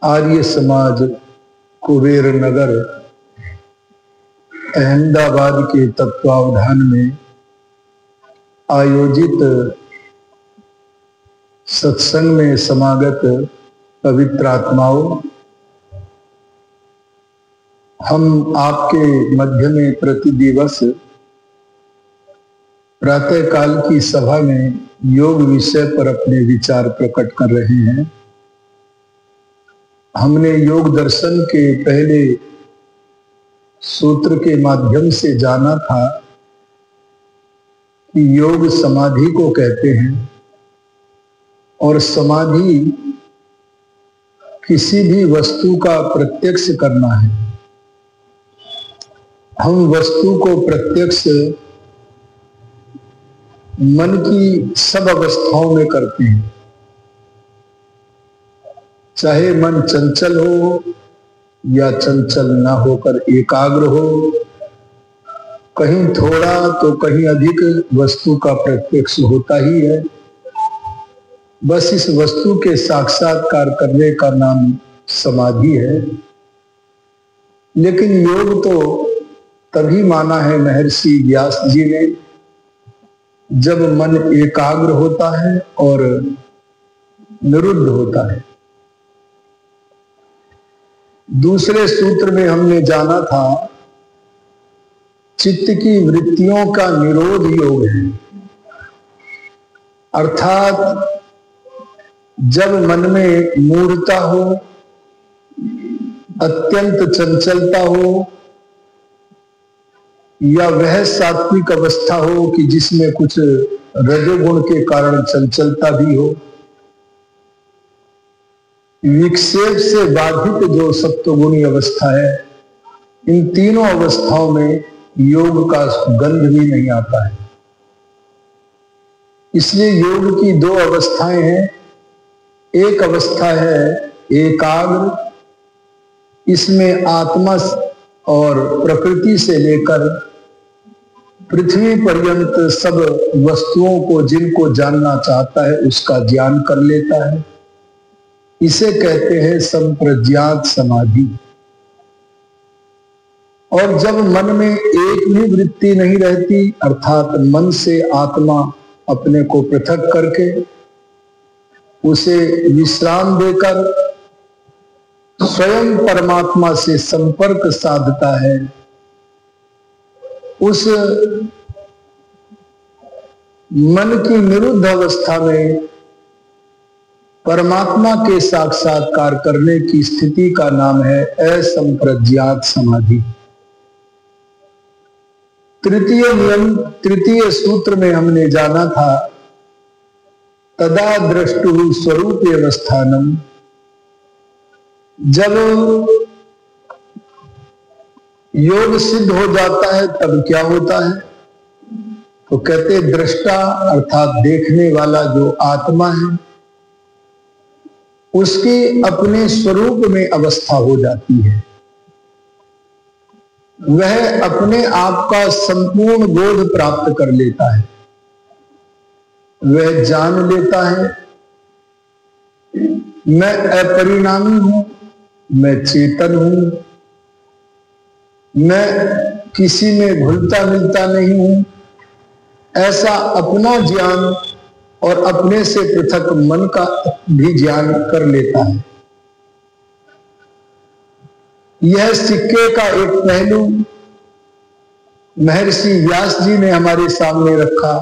आर्य समाज कुबेर नगर अहमदाबाद के तत्वावधान में आयोजित सत्संग में समागत पवित्र आत्माओं, हम आपके मध्य में प्रति दिवस प्रातः काल की सभा में योग विषय पर अपने विचार प्रकट कर रहे हैं। हमने योग दर्शन के पहले सूत्र के माध्यम से जाना था कि योग समाधि को कहते हैं और समाधि किसी भी वस्तु का प्रत्यक्ष करना है। हम वस्तु को प्रत्यक्ष मन की सब अवस्थाओं में करते हैं, चाहे मन चंचल हो या चंचल ना होकर एकाग्र हो, कहीं थोड़ा तो कहीं अधिक वस्तु का प्रत्यक्ष होता ही है। बस इस वस्तु के साक्षात्कार करने का नाम समाधि है। लेकिन योग तो तभी माना है महर्षि व्यास जी ने जब मन एकाग्र होता है और निरुद्ध होता है। दूसरे सूत्र में हमने जाना था चित्त की वृत्तियों का निरोध योग है, अर्थात जब मन में मूढ़ता हो, अत्यंत चंचलता हो या वह सात्विक अवस्था हो कि जिसमें कुछ रजोगुण के कारण चंचलता भी हो, विक्षेप से बाधित जो सत्वगुणी अवस्था है, इन तीनों अवस्थाओं में योग का गंध भी नहीं आता है। इसलिए योग की दो अवस्थाएं हैं। एक अवस्था है एकाग्र, इसमें आत्मा और प्रकृति से लेकर पृथ्वी पर्यंत सब वस्तुओं को जिनको जानना चाहता है उसका ज्ञान कर लेता है। इसे कहते हैं संप्रज्ञात समाधि। और जब मन में एक भी वृत्ति नहीं रहती, अर्थात मन से आत्मा अपने को पृथक करके उसे विश्राम देकर स्वयं परमात्मा से संपर्क साधता है, उस मन की निरुद्ध अवस्था में परमात्मा के साक्षात्कार करने की स्थिति का नाम है असंप्रज्ञात समाधि। तृतीय नियम, तृतीय सूत्र में हमने जाना था तदा द्रष्टु स्वरूप अवस्थानम। जब योग सिद्ध हो जाता है तब क्या होता है? तो कहते दृष्टा अर्थात देखने वाला जो आत्मा है उसकी अपने स्वरूप में अवस्था हो जाती है। वह अपने आप का संपूर्ण बोध प्राप्त कर लेता है। वह जान लेता है मैं अपरिणामी हूं, मैं चेतन हूं, मैं किसी में घुलता मिलता नहीं हूं। ऐसा अपना ज्ञान और अपने से पृथक मन का भी ज्ञान कर लेता है। यह सिक्के का एक पहलू महर्षि व्यास जी ने हमारे सामने रखा,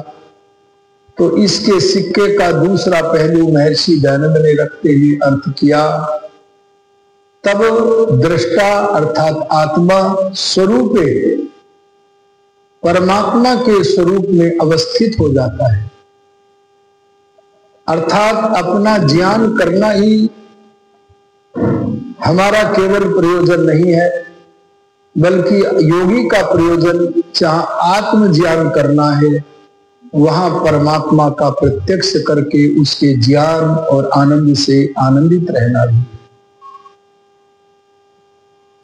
तो इसके सिक्के का दूसरा पहलू महर्षि दयानंद ने रखते हुए अर्थ किया। तब दृष्टा अर्थात आत्मा स्वरूपे परमात्मा के स्वरूप में अवस्थित हो जाता है। अर्थात अपना ज्ञान करना ही हमारा केवल प्रयोजन नहीं है, बल्कि योगी का प्रयोजन जहां आत्म ज्ञान करना है वहां परमात्मा का प्रत्यक्ष करके उसके ज्ञान और आनंद से आनंदित रहना भी।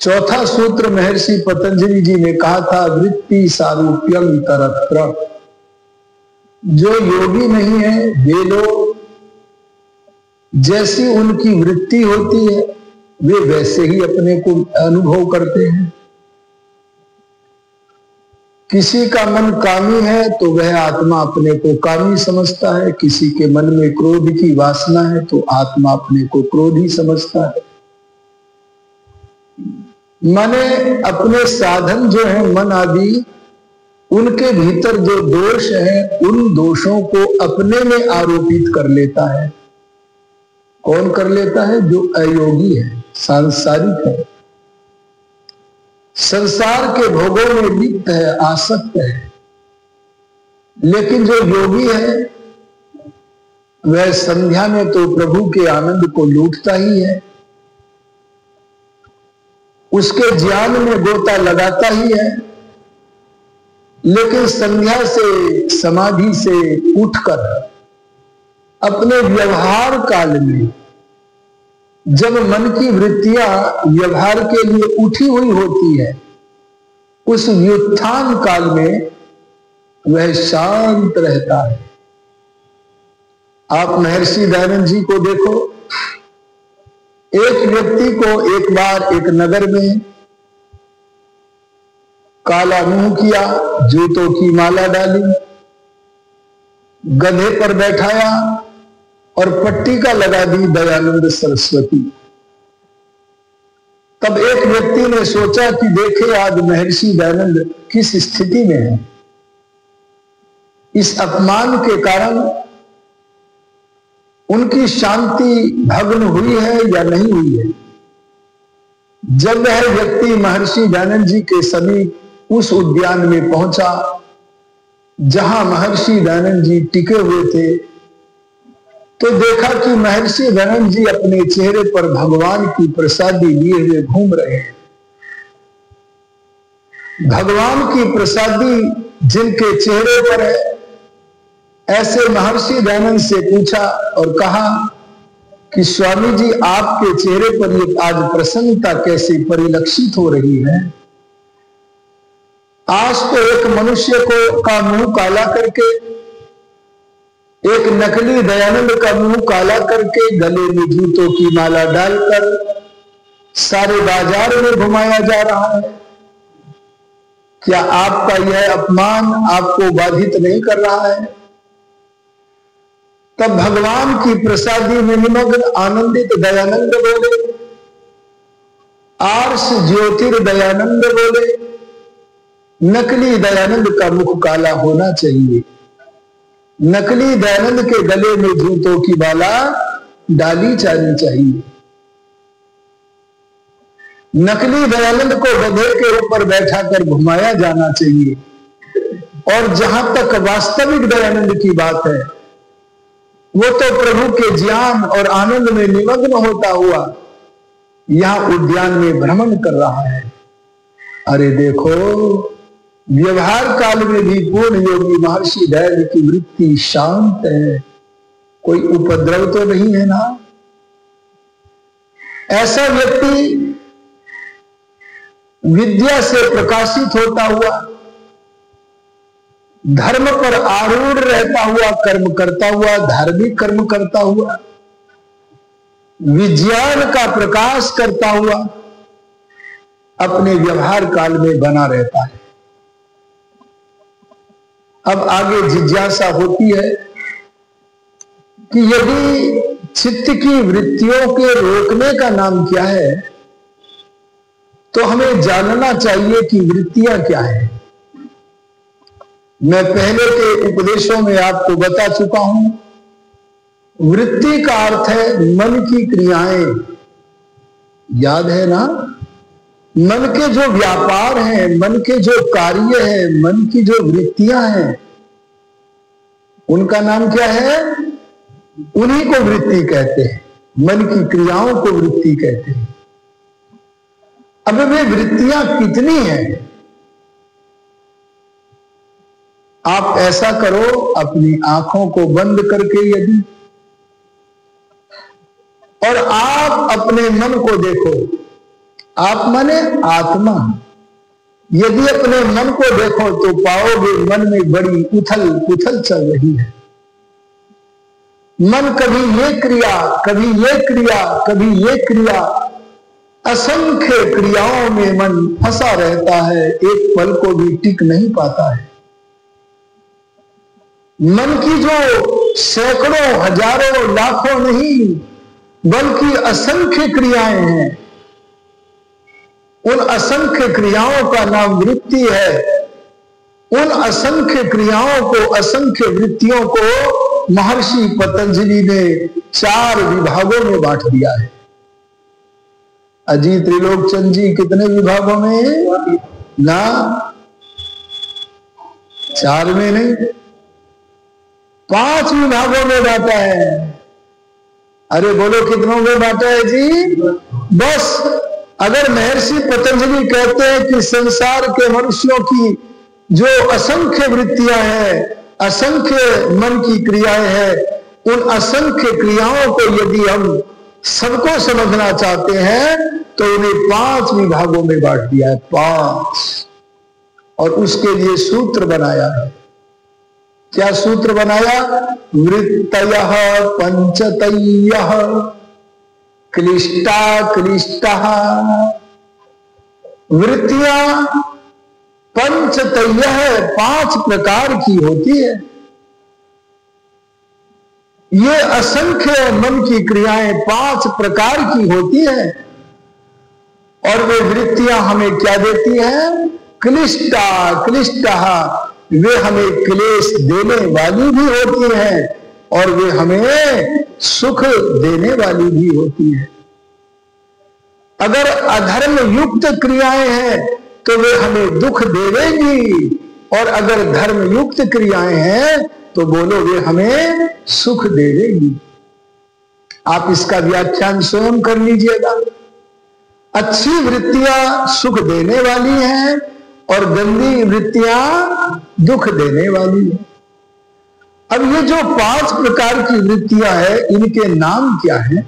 चौथा सूत्र महर्षि पतंजलि जी ने कहा था वृत्ति सारूप्यम इतरत्र। जो योगी नहीं है वे लोग जैसी उनकी वृत्ति होती है वे वैसे ही अपने को अनुभव करते हैं। किसी का मन कामी है तो वह आत्मा अपने को कामी समझता है, किसी के मन में क्रोध की वासना है तो आत्मा अपने को क्रोधी समझता है। माने अपने साधन जो है मन आदि, उनके भीतर जो दोष है उन दोषों को अपने में आरोपित कर लेता है। कौन कर लेता है? जो अयोगी है, सांसारिक है, संसार के भोगों में लिप्त है, आसक्त है। लेकिन जो योगी है वह संध्या में तो प्रभु के आनंद को लूटता ही है, उसके ज्ञान में गोता लगाता ही है। लेकिन संध्या से, समाधि से उठकर अपने व्यवहार काल में जब मन की वृत्तियां व्यवहार के लिए उठी हुई होती है, उस व्युत्थान काल में वह शांत रहता है। आप महर्षि दयानंद जी को देखो, एक व्यक्ति को एक बार एक नगर में काला मुंह किया, जूतों की माला डाली, गधे पर बैठाया और पट्टिका लगा दी दयानंद सरस्वती। तब एक व्यक्ति ने सोचा कि देखे आज महर्षि दयानंद किस स्थिति में है, इस अपमान के कारण उनकी शांति भग्न हुई है या नहीं हुई है। जब वह व्यक्ति महर्षि दयानंद जी के समीप उस उद्यान में पहुंचा जहां महर्षि दयानंद जी टिके हुए थे, तो देखा कि महर्षि दयानंद जी अपने चेहरे पर भगवान की प्रसादी लिए हुए घूम रहे हैं। भगवान की प्रसादी जिनके चेहरे पर है, ऐसे महर्षि दयानंद से पूछा और कहा कि स्वामी जी, आपके चेहरे पर ये आज प्रसन्नता कैसे परिलक्षित हो रही है? आज तो एक मनुष्य को का मुंह काला करके, एक नकली दयानंद का मुंह काला करके, गले में जूतों की माला डालकर सारे बाजार में घुमाया जा रहा है। क्या आपका यह अपमान आपको बाधित नहीं कर रहा है? तब भगवान की प्रसादी में निमग्न आनंदित दयानंद बोले, आर्ष ज्योतिर दयानंद बोले, नकली दयानंद का मुख काला होना चाहिए, नकली दयानंद के गले में जूतों की माला डाली जानी चाहिए, नकली दयानंद को गधे के ऊपर बैठाकर घुमाया जाना चाहिए। और जहां तक वास्तविक दयानंद की बात है, वो तो प्रभु के ज्ञान और आनंद में निमग्न होता हुआ यहां उद्यान में भ्रमण कर रहा है। अरे देखो, व्यवहार काल में भी पूर्ण योगी महर्षि दयानंद की वृत्ति शांत है, कोई उपद्रव तो नहीं है ना। ऐसा व्यक्ति विद्या से प्रकाशित होता हुआ, धर्म पर आरूढ़ रहता हुआ, कर्म करता हुआ, धार्मिक कर्म करता हुआ, विज्ञान का प्रकाश करता हुआ अपने व्यवहार काल में बना रहता है। अब आगे जिज्ञासा होती है कि यदि चित्त की वृत्तियों के रोकने का नाम क्या है, तो हमें जानना चाहिए कि वृत्तियां क्या है। मैं पहले के उपदेशों में आपको बता चुका हूं, वृत्ति का अर्थ है मन की क्रियाएं। याद है ना? मन के जो व्यापार हैं, मन के जो कार्य हैं, मन की जो वृत्तियां हैं, उनका नाम क्या है? उन्हीं को वृत्ति कहते हैं। मन की क्रियाओं को वृत्ति कहते हैं। अब वे वृत्तियां कितनी हैं? आप ऐसा करो, अपनी आंखों को बंद करके यदि, और आप अपने मन को देखो। आप माने आत्मा। यदि अपने मन को देखो तो पाओगे मन में बड़ी उथल पुथल चल रही है। मन कभी ये क्रिया, कभी ये क्रिया, कभी ये क्रिया, असंख्य क्रियाओं में मन फंसा रहता है, एक पल को भी टिक नहीं पाता है। मन की जो सैकड़ों हजारों लाखों नहीं बल्कि असंख्य क्रियाएं हैं, उन असंख्य क्रियाओं का नाम वृत्ति है। उन असंख्य क्रियाओं को, असंख्य वृत्तियों को महर्षि पतंजलि ने 4 विभागों में बांट दिया है। अजी त्रिलोकचंद जी कितने विभागों में? ना 4 में नहीं, 5 विभागों में बांटा है। अरे बोलो कितनों में बांटा है जी? बस अगर महर्षि पतंजलि कहते हैं कि संसार के मनुष्यों की जो असंख्य वृत्तियां हैं, असंख्य मन की क्रियाएं हैं, उन असंख्य क्रियाओं को यदि हम सबको समझना चाहते हैं तो उन्हें 5 विभागों में बांट दिया है, 5। और उसके लिए सूत्र बनाया है। क्या सूत्र बनाया? वृत्तयः पंचतयः क्लिष्टा क्लिष्टः। वृत्तियां पंचतयः 5 प्रकार की होती है। ये असंख्य मन की क्रियाएं 5 प्रकार की होती है। और वे वृत्तियां हमें क्या देती हैं? क्लिष्टा क्लिष्टा। वे हमें क्लेश देने वाली भी होती हैं और वे हमें सुख देने वाली भी होती है। अगर अधर्म युक्त क्रियाएं हैं तो वे हमें दुख देवेंगी, और अगर धर्म युक्त क्रियाएं हैं तो बोलो वे हमें सुख देवेंगी। आप इसका व्याख्यान स्वयं कर लीजिएगा। अच्छी वृत्तियां सुख देने वाली हैं और गंदी वृत्तियां दुख देने वाली है। अब ये जो 5 प्रकार की वृत्तियां हैं, इनके नाम क्या हैं?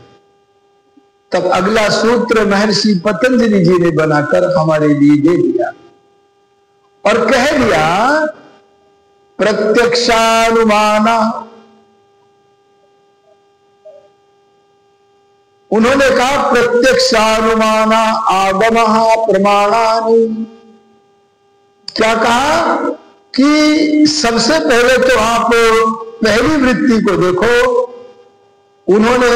तब अगला सूत्र महर्षि पतंजलि जी ने बनाकर हमारे लिए दे दिया और कह दिया प्रत्यक्षानुमान। उन्होंने कहा प्रत्यक्षानुमान आगमः प्रमाणानि। क्या कहा कि सबसे पहले तो आप पहली वृत्ति को देखो। उन्होंने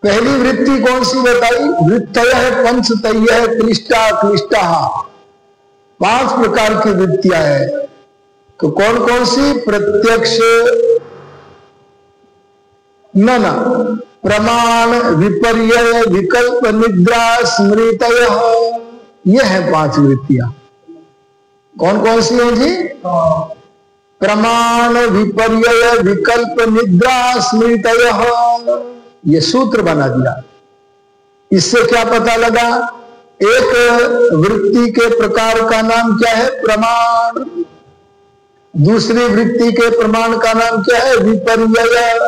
पहली वृत्ति कौन सी बताई? वृत्तयः पंचतयः क्लिष्टा क्लिष्टा। 5 प्रकार की वृत्तियां हैं। तो कौन कौन सी? प्रत्यक्ष, न प्रमाण, विपर्यय, विकल्प, निद्रा, स्मृतयः। ये है 5 वृत्तियां। कौन कौन सी हैं जी? प्रमाण, विपर्यय, विकल्प, निद्रा, स्मृतयः। ये सूत्र बना दिया। इससे क्या पता लगा? एक वृत्ति के प्रकार का नाम क्या है? प्रमाण। दूसरी वृत्ति के प्रमाण का नाम क्या है? विपर्यय।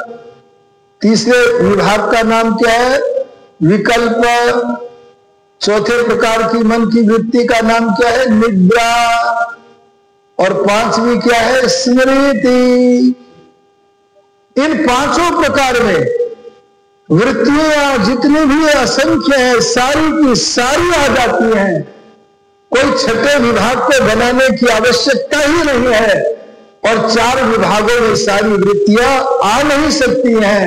तीसरे विभाग का नाम क्या है? विकल्प। चौथे प्रकार की मन की वृत्ति का नाम क्या है? निद्रा। और 5वीं क्या है? स्मृति। इन 5 प्रकार में वृत्तियां जितनी भी असंख्य है, सारी की सारी आ जाती हैं। कोई छठे विभाग को बनाने की आवश्यकता ही नहीं है और 4 विभागों में सारी वृत्तियां आ नहीं सकती हैं।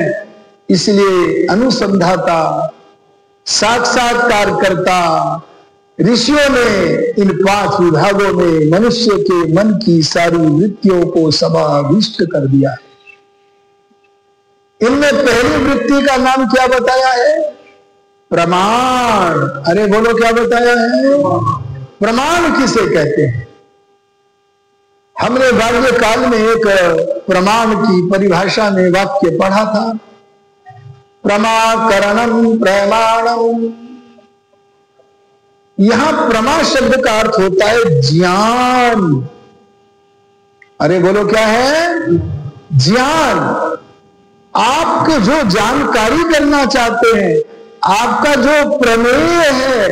इसलिए अनुसंधाता, साक्षात्कारकर्ता ऋषियों ने इन 5 विभागों में मनुष्य के मन की सारी वृत्तियों को समाविष्ट कर दिया है। इनमें पहली वृत्ति का नाम क्या बताया है? प्रमाण। अरे बोलो क्या बताया है? प्रमाण किसे कहते हैं? हमने बाल्यकाल में एक प्रमाण की परिभाषा में वाक्य पढ़ा था, प्रमाकरणम प्रमाणम। यहां प्रमा शब्द का अर्थ होता है ज्ञान। अरे बोलो क्या है? ज्ञान। आपके जो जानकारी करना चाहते हैं, आपका जो प्रमेय है,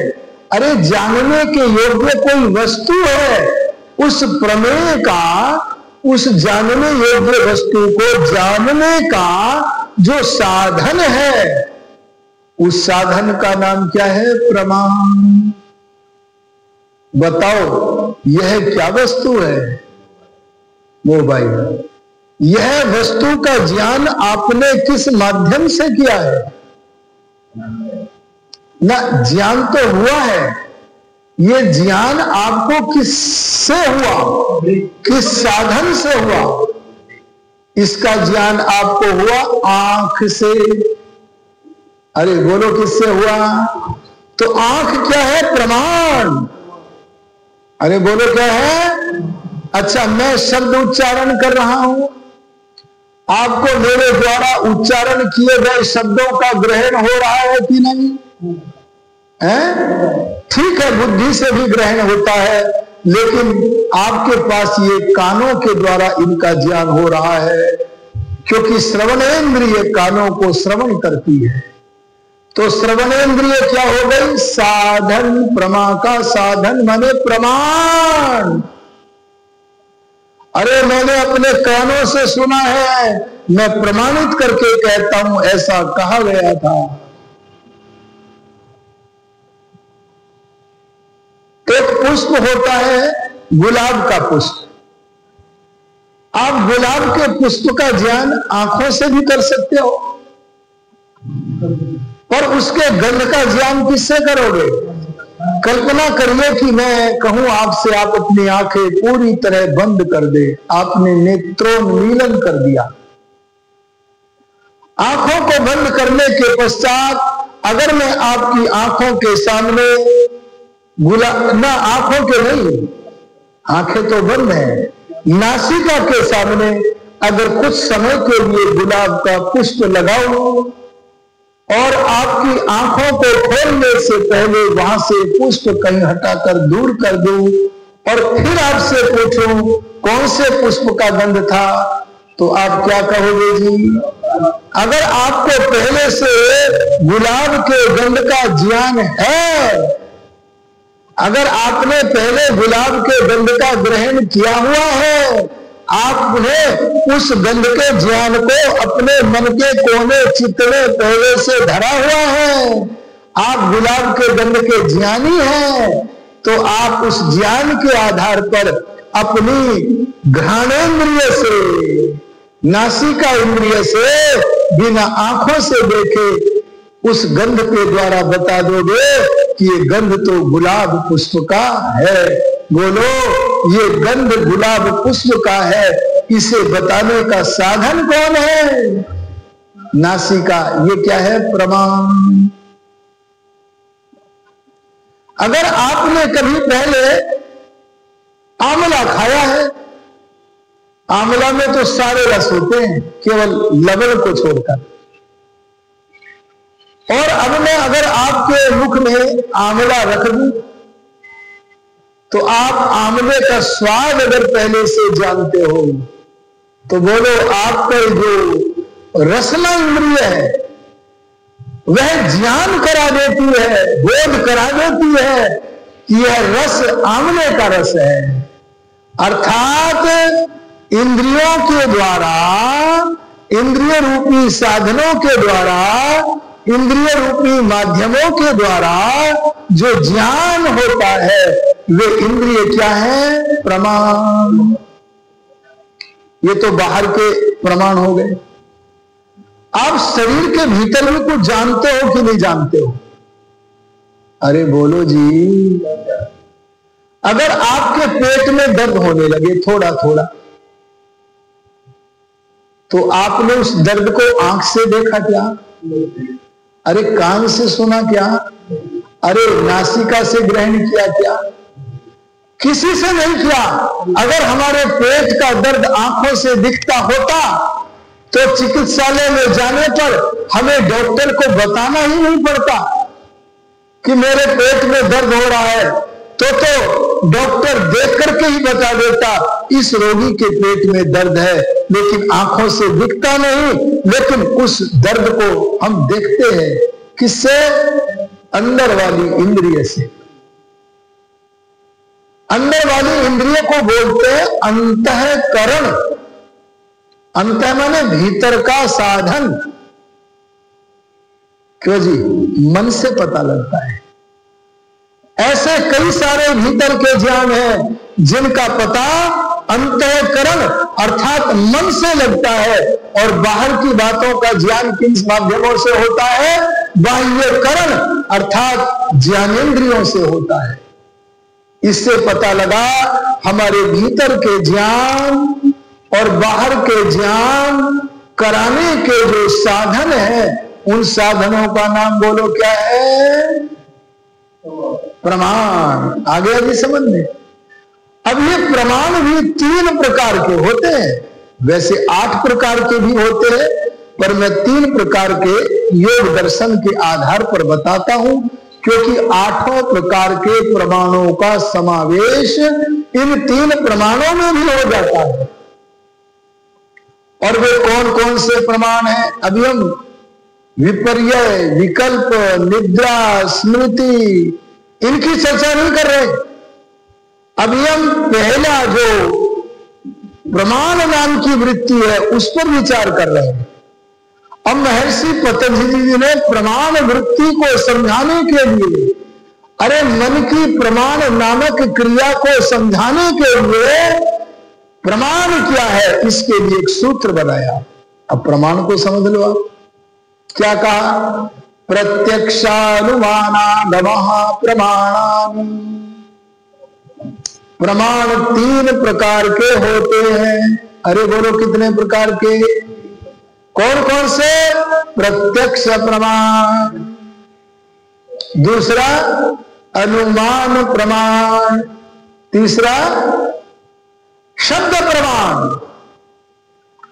अरे जानने के योग्य कोई वस्तु है, उस प्रमेय का, उस जानने योग्य वस्तु को जानने का जो साधन है, उस साधन का नाम क्या है? प्रमाण। बताओ यह क्या वस्तु है? मोबाइल। यह वस्तु का ज्ञान आपने किस माध्यम से किया है? ना, ज्ञान तो हुआ है, ये ज्ञान आपको किससे हुआ? किस साधन से हुआ? इसका ज्ञान आपको हुआ आंख से। अरे बोलो किससे हुआ? तो आंख क्या है? प्रमाण। अरे बोलो क्या है? अच्छा, मैं शब्द उच्चारण कर रहा हूं, आपको मेरे द्वारा उच्चारण किए गए शब्दों का ग्रहण हो रहा है कि नहीं? ठीक है, बुद्धि से भी ग्रहण होता है, लेकिन आपके पास ये कानों के द्वारा इनका ज्ञान हो रहा है, क्योंकि श्रवणेन्द्रिय कानों को श्रवण करती है। तो श्रवणेन्द्रिय क्या हो गई? साधन। प्रमा का साधन माने प्रमाण। अरे मैंने अपने कानों से सुना है, मैं प्रमाणित करके कहता हूं ऐसा कहा गया था। एक पुष्प होता है गुलाब का पुष्प। आप गुलाब के पुष्प का ज्ञान आंखों से भी कर सकते हो, पर उसके गंध का ज्ञान किससे करोगे? कल्पना करिए कि मैं कहूं आपसे, आप अपनी आंखें पूरी तरह बंद कर दे। आपने नेत्रोन्मीलन कर दिया। आंखों को बंद करने के पश्चात अगर मैं आपकी आंखों के सामने ना, आंखों के नहीं, आंखें तो बंद है, नासिका के सामने अगर कुछ समय के लिए गुलाब का पुष्प लगाऊं और आपकी आंखों को खोलने से पहले वहां से पुष्प कहीं हटाकर दूर कर दूं और फिर आपसे पूछूं कौन से पुष्प का गंध था, तो आप क्या कहोगे जी? अगर आपको पहले से गुलाब के गंध का ज्ञान है, अगर आपने पहले गुलाब के गंध का ग्रहण किया हुआ है, आपने उस गंध के ज्ञान को अपने मन के कोने चित्त में पहले से धरा हुआ है, आप गुलाब के गंध के ज्ञानी हैं, तो आप उस ज्ञान के आधार पर अपनी घ्राणेन्द्रिय से, नासिका इंद्रिय से, बिना आंखों से देखे उस गंध के द्वारा बता दोगे कि ये गंध तो गुलाब पुष्प का है। बोलो, ये गंध गुलाब पुष्प का है, इसे बताने का साधन कौन है? नासिका। ये क्या है? प्रमाण। अगर आपने कभी पहले आंवला खाया है, आंवला में तो सारे रस होते हैं केवल लवण को छोड़कर, और अब मैं अगर आपके मुख में आंवला रख दूं तो आप आंवले का स्वाद अगर पहले से जानते हो तो बोलो, आपका जो रसना इंद्रिय है वह ज्ञान करा देती है, बोध करा देती है कि यह रस आंवले का रस है। अर्थात इंद्रियों के द्वारा, इंद्रिय रूपी साधनों के द्वारा, इंद्रिय रूपी माध्यमों के द्वारा जो ज्ञान होता है वे इंद्रिय क्या है? प्रमाण। ये तो बाहर के प्रमाण हो गए। आप शरीर के भीतर में कुछ जानते हो कि नहीं जानते हो? अरे बोलो जी। अगर आपके पेट में दर्द होने लगे थोड़ा थोड़ा, तो आपने उस दर्द को आंख से देखा क्या? अरे कान से सुना क्या? अरे नासिका से ग्रहण किया क्या? किसी से नहीं किया। अगर हमारे पेट का दर्द आंखों से दिखता होता तो चिकित्सालय में जाने पर हमें डॉक्टर को बताना ही नहीं पड़ता कि मेरे पेट में दर्द हो रहा है, तो डॉक्टर देख करके ही बता देता इस रोगी के पेट में दर्द है, लेकिन आंखों से दिखता नहीं, लेकिन उस दर्द को हम देखते हैं किससे? अंदर वाली इंद्रिय से। अंदर वाली इंद्रिय को बोलते हैं अंतःकरण। अंत माने भीतर का साधन। क्यों जी? मन से पता लगता है। ऐसे कई सारे भीतर के ज्ञान हैं जिनका पता अंतःकरण अर्थात मन से लगता है, और बाहर की बातों का ज्ञान किन माध्यमों से होता है? बाह्यकरण अर्थात ज्ञानेंद्रियों से होता है। इससे पता लगा हमारे भीतर के ज्ञान और बाहर के ज्ञान कराने के जो साधन है, उन साधनों का नाम बोलो क्या है? प्रमाण। आ गया जी समझ में? अब ये प्रमाण भी 3 प्रकार के होते हैं। वैसे 8 प्रकार के भी होते हैं, पर मैं 3 प्रकार के योग दर्शन के आधार पर बताता हूं, क्योंकि 8 प्रकार के प्रमाणों का समावेश इन 3 प्रमाणों में भी हो जाता है। और वे कौन कौन से प्रमाण हैं? अभी हम विपर्यय, विकल्प, निद्रा, स्मृति इनकी चर्चा नहीं कर रहे। अभी हम पहला जो प्रमाण नाम की वृत्ति है उस पर विचार कर रहे हैं। अब महर्षि पतंजलि जी ने प्रमाण वृत्ति को समझाने के लिए, अरे मन की प्रमाण नामक क्रिया को समझाने के लिए प्रमाण क्या है इसके लिए एक सूत्र बनाया। अब प्रमाण को समझ लो आप। क्या कहा? प्रत्यक्षानुमानागमः प्रमाणान्। प्रमाण 3 प्रकार के होते हैं। अरे बोलो कितने प्रकार के? कौन कौन से? प्रत्यक्ष प्रमाण, दूसरा अनुमान प्रमाण, तीसरा शब्द प्रमाण।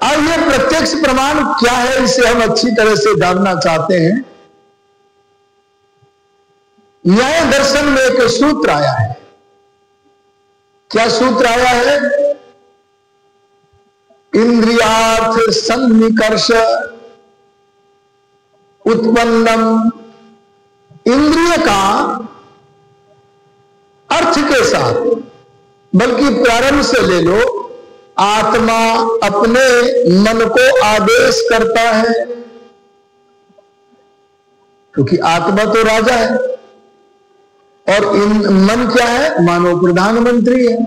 अब ये प्रत्यक्ष प्रमाण क्या है, इसे हम अच्छी तरह से जानना चाहते हैं। न्याय दर्शन में एक सूत्र आया है। क्या सूत्र आया है? इंद्रियार्थ सन्निकर्ष उत्पन्नम। इंद्रिय का अर्थ के साथ, बल्कि प्रारंभ से ले लो, आत्मा अपने मन को आदेश करता है, क्योंकि आत्मा तो राजा है और मन क्या है? मानव प्रधानमंत्री है।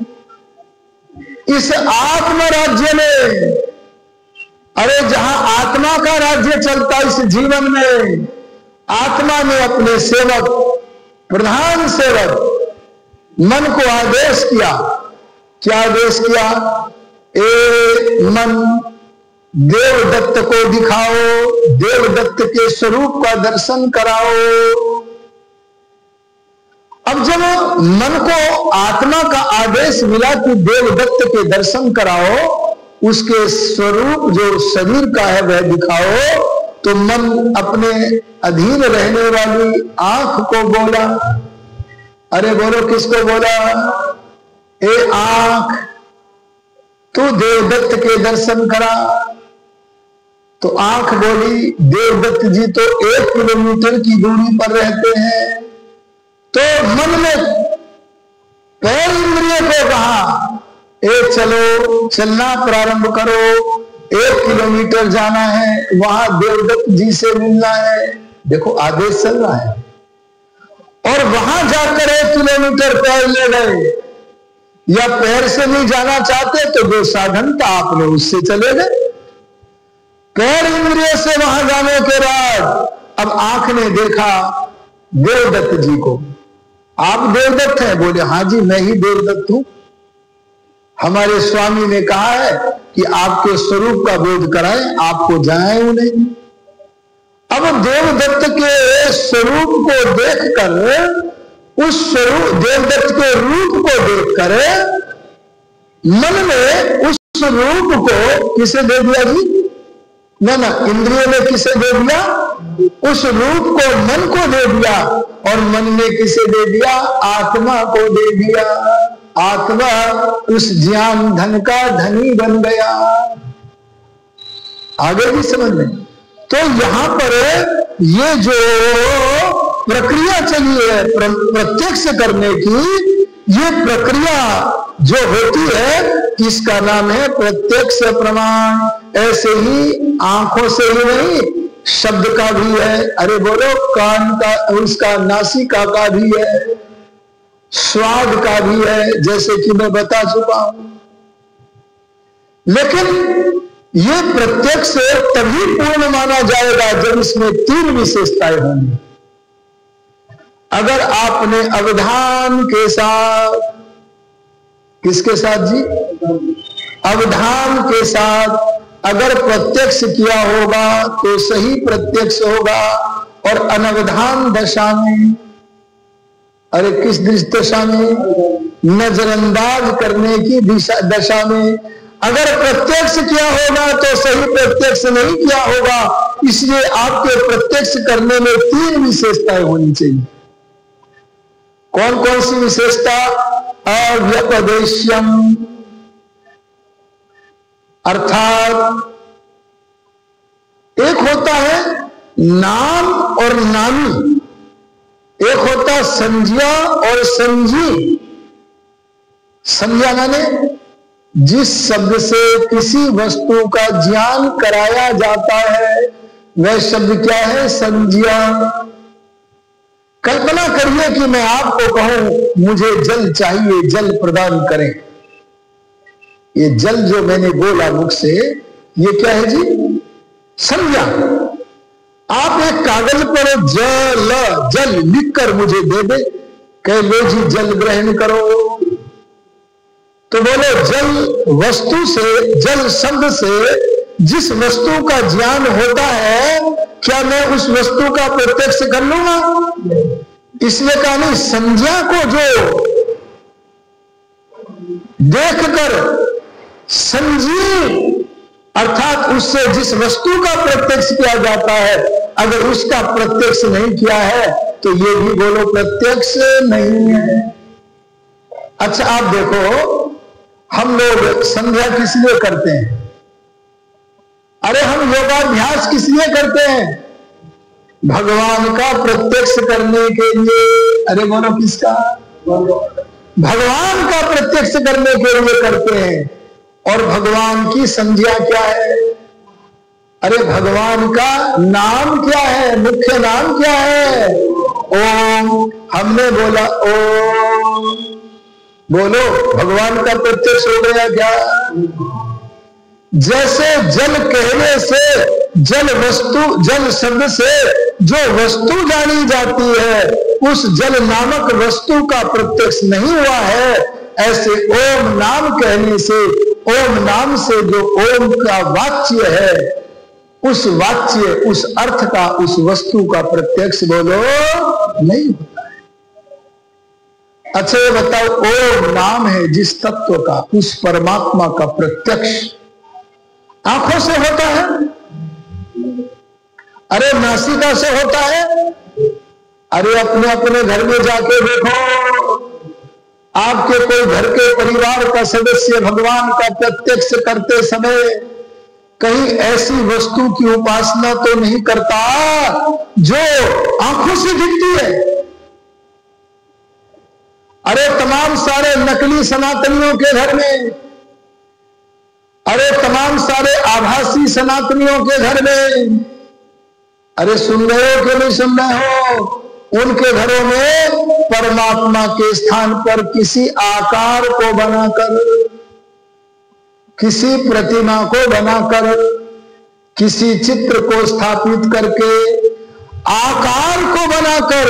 इस आत्म राज्य में, अरे जहां आत्मा का राज्य चलता इस जीवन में, आत्मा ने अपने सेवक, प्रधान सेवक मन को आदेश किया। क्या आदेश किया? ए मन, देवदत्त को दिखाओ, देवदत्त के स्वरूप का दर्शन कराओ। अब जब मन को आत्मा का आदेश मिला कि देवदत्त के दर्शन कराओ, उसके स्वरूप जो शरीर का है वह दिखाओ, तो मन अपने अधीन रहने वाली आंख को बोला। अरे बोलो किसको बोला? ए आंख, तू देवदत्त के दर्शन करा। तो आंख बोली, देवदत्त जी तो 1 किलोमीटर की दूरी पर रहते हैं। तो मन ने पैर इंद्रिय को कहा, ए चलो, चलना प्रारंभ करो, 1 किलोमीटर जाना है, वहां देवदत्त जी से मिलना है। देखो आदेश चल रहा है। और वहां जाकर 1 किलोमीटर पैर ले गए, या पैर से नहीं जाना चाहते तो जो साधन था आपने उससे चले गए। पैर इंद्रिय से वहां जाने के बाद अब आंख ने देखा देवदत्त जी को। आप देवदत्त हैं? बोले हाँ जी मैं ही देवदत्त हूं। हमारे स्वामी ने कहा है कि आपके स्वरूप का बोध कराएं, आपको जाए उन्हें। अब देवदत्त के स्वरूप को देखकर, उस स्वरूप देवदत्त के रूप को देखकर मन ने उस रूप को किसे दे दिया जी? ना इंद्रियों ने किसे दे दिया? उस रूप को मन को दे दिया, और मन ने किसे दे दिया? आत्मा को दे दिया। आत्मा उस ज्ञान धन का धनी बन गया। आगे भी समझ में? तो यहां पर ये जो प्रक्रिया चली है प्रत्यक्ष करने की, ये प्रक्रिया जो होती है इसका नाम है प्रत्यक्ष प्रमाण। ऐसे ही आंखों से ही नहीं, शब्द का भी है, अरे बोलो कान का, उसका नासिका का भी है, स्वाद का भी है, जैसे कि मैं बता चुका हूं। लेकिन ये प्रत्यक्ष तभी पूर्ण माना जाएगा जब इसमें 3 विशेषताएं होंगी। अगर आपने अवधान के साथ, किसके साथ जी? अवधान के साथ अगर प्रत्यक्ष किया होगा तो सही प्रत्यक्ष होगा, और अनवधान दशा में, अरे किस दशा में? नजरअंदाज करने की दशा में अगर प्रत्यक्ष किया होगा तो सही प्रत्यक्ष नहीं किया होगा। इसलिए आपके प्रत्यक्ष करने में 3 विशेषताएं होनी चाहिए। कौन कौन सी विशेषता? अव्यपदेश्यम, अर्थात एक होता है नाम और नामी, एक होता संज्ञा और संजी। संज्ञा माने जिस शब्द से किसी वस्तु का ज्ञान कराया जाता है वह शब्द क्या है? संज्ञा। कल्पना करिए कि मैं आपको कहूं मुझे जल चाहिए, जल प्रदान करें। ये जल जो मैंने बोला मुख से, ये क्या है जी? संज्ञा। आप एक कागज पर जल लिखकर मुझे दे दे, कह लो जी जल ग्रहण करो, तो बोलो जल वस्तु से, जल शब्द से जिस वस्तु का ज्ञान होता है, क्या मैं उस वस्तु का प्रत्यक्ष कर लूंगा? इसलिए कहा नहीं, संज्ञा को जो देखकर संजीव, अर्थात उससे जिस वस्तु का प्रत्यक्ष किया जाता है, अगर उसका प्रत्यक्ष नहीं किया है तो ये भी बोलो प्रत्यक्ष नहीं है। अच्छा आप देखो, हम लोग संध्या किस लिए करते हैं? अरे हम योगाभ्यास किस लिए करते हैं? भगवान का प्रत्यक्ष करने के लिए। अरे बोलो किसका? भगवान का प्रत्यक्ष करने के लिए करते हैं। और भगवान की संज्ञा क्या है? अरे भगवान का नाम क्या है? मुख्य नाम क्या है? ओम। हमने बोला ओम, बोलो भगवान का प्रत्यक्ष हो गया क्या? जैसे जल कहने से, जल वस्तु, जल शब्द से जो वस्तु जानी जाती है, उस जल नामक वस्तु का प्रत्यक्ष नहीं हुआ है, ऐसे ओम नाम कहने से, ओम नाम से जो ओम का वाच्य है, उस वाच्य, उस अर्थ का, उस वस्तु का प्रत्यक्ष बोलो नहीं होता है। अच्छा ये बताओ, ओम नाम है जिस तत्व का, उस परमात्मा का प्रत्यक्ष आंखों से होता है? अरे नासिका से होता है? अरे अपने अपने घर में जाके देखो, आपके कोई घर के परिवार का सदस्य भगवान का प्रत्यक्ष करते समय कहीं ऐसी वस्तु की उपासना तो नहीं करता जो आंखों से दिखती है? अरे तमाम सारे नकली सनातनियों के घर में, अरे तमाम सारे आभासी सनातनियों के घर में, अरे सुन रहे हो कि नहीं सुन रहे हो, उनके घरों में परमात्मा के स्थान पर किसी आकार को बनाकर, किसी प्रतिमा को बनाकर, किसी चित्र को स्थापित करके, आकार को बनाकर,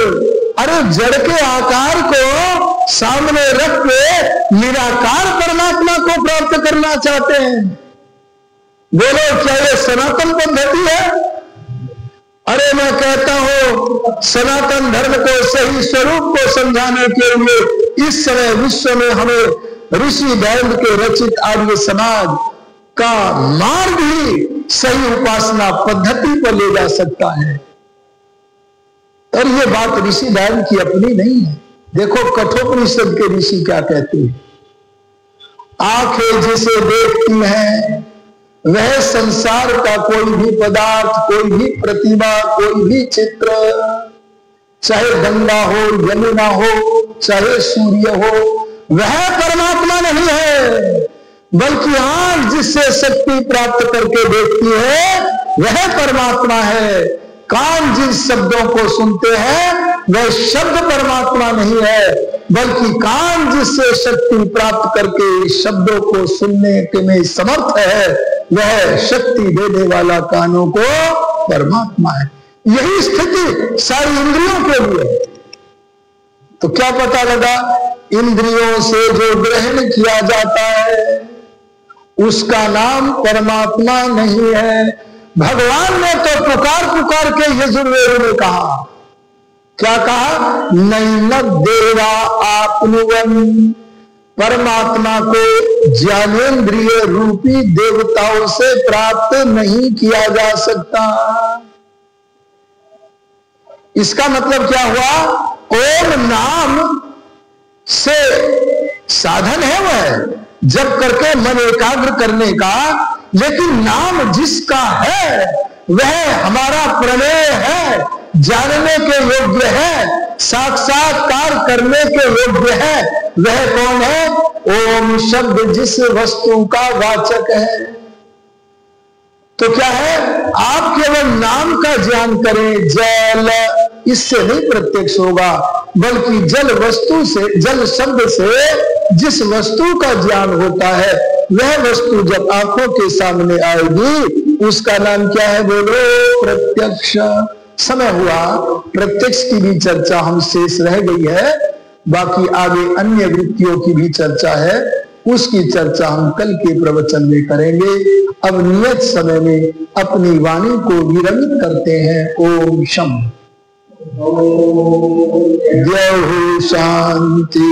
अरे जड़ के आकार को सामने रख के निराकार परमात्मा को प्राप्त करना चाहते हैं। बोलो क्या ये सनातन पद्धति है? अरे मैं कहता हूं, सनातन धर्म को सही स्वरूप को समझाने के लिए इस समय विश्व में हमें ऋषि दैव के रचित आर्य समाज का मार्ग ही सही उपासना पद्धति पर ले जा सकता है। और ये बात ऋषि दैव की अपनी नहीं है। देखो कठोपनिषद के ऋषि क्या कहते हैं, आंखें जिसे देखती हैं वह संसार का कोई भी पदार्थ, कोई भी प्रतिमा, कोई भी चित्र, चाहे गंगा हो, यमुना हो, चाहे सूर्य हो, वह परमात्मा नहीं है, बल्कि आंख जिससे शक्ति प्राप्त करके देखती है वह परमात्मा है। कान जिस शब्दों को सुनते हैं वह शब्द परमात्मा नहीं है, बल्कि कान जिससे शक्ति प्राप्त करके शब्दों को सुनने के में समर्थ है, वह शक्ति देने वाला कानों को परमात्मा है। यही स्थिति सारी इंद्रियों के लिए। तो क्या पता लगा, इंद्रियों से जो ग्रहण किया जाता है उसका नाम परमात्मा नहीं है। भगवान ने तो पुकार पुकार के यजुर्वेद में कहा, क्या कहा? नैन देवा आपनुवन, परमात्मा को ज्ञानेन्द्रिय रूपी देवताओं से प्राप्त नहीं किया जा सकता। इसका मतलब क्या हुआ? ओम नाम से साधन है वह जब करके मन एकाग्र करने का, लेकिन नाम जिसका है वह हमारा प्रमेय है, जानने के योग्य है, साक्षात्कार करने के योग्य है। वह कौन है? ओम शब्द जिस वस्तु का वाचक है। तो क्या है? आप केवल नाम का ज्ञान करें, जल, इससे नहीं प्रत्यक्ष होगा, बल्कि जल वस्तु से, जल शब्द से जिस वस्तु का ज्ञान होता है वह वस्तु जब आंखों के सामने आएगी उसका नाम क्या है? बोलो, प्रत्यक्ष। समय हुआ, प्रत्यक्ष की भी चर्चा हम शेष रह गई है, बाकी आगे अन्य वृत्तियों की भी चर्चा है, उसकी चर्चा हम कल के प्रवचन में करेंगे। अब नियत समय में अपनी वाणी को विरमित करते हैं। ओम शम जय हो शांति।